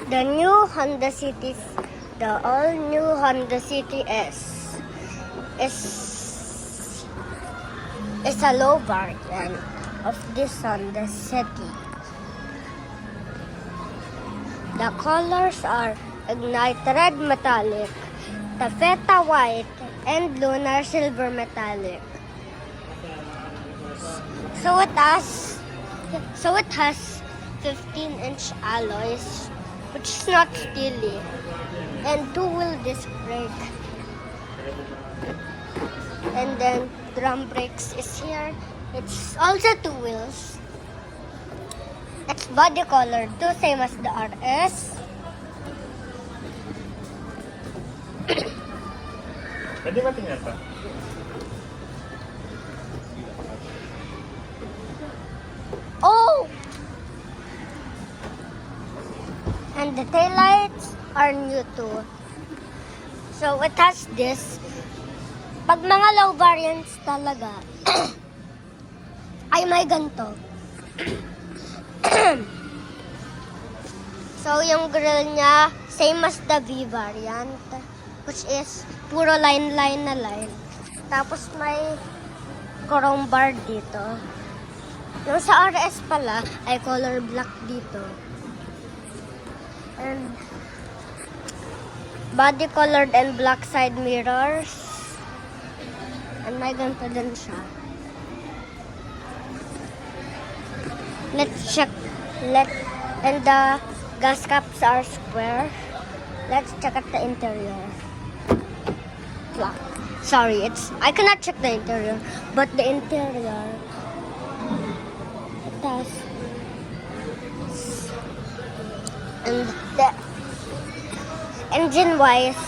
The new Honda City, the all-new Honda City is a low variant of this Honda City. The colors are Ignite Red Metallic, Taffeta White, and Lunar Silver Metallic. So it has 15-inch alloys, which is not steely, and two-wheel disc brake. And then drum brakes is here. It's also two wheels. It's body colored too, same as the RS. Pwede ba tingnan pa? Oh! And the taillights are new too. So it has this. Pag mga low variants talaga, ay may ganito. So yung grill niya, same as the V variant, which is puro line na line. Tapos may chrome bar dito. Yung sa RS pala, ay color black dito. And body colored and black side mirrors. And may ganito din siya. Let's check. And the gas caps are square. Let's check out the interior. Black. Sorry, I cannot check the interior, but the interior, it has, and the engine-wise,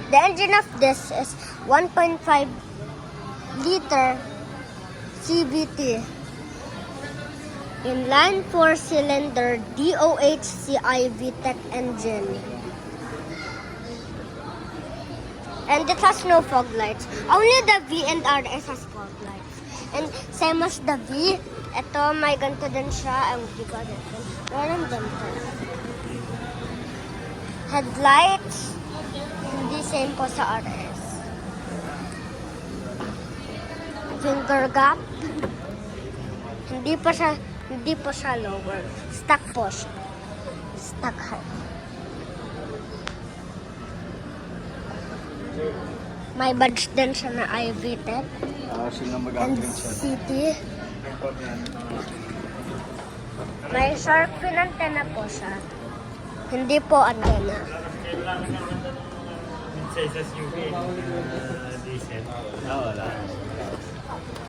the engine of this is 1.5 liter CVT. Inline 4-cylinder DOHCI VTEC engine. And it has no fog lights. Only the V and RS has fog lights. And same as the V, ito may ganito din siya. Ang di ko din. Meron ganito. Headlights, hindi same po sa RS. Finger gap, hindi po siya lower. Stock po siya. Stock height. May badge din siya na iVTEC. And City. May shark fin antenna po siya. Hindi po antenna. Sa SUV, diesel. Wala.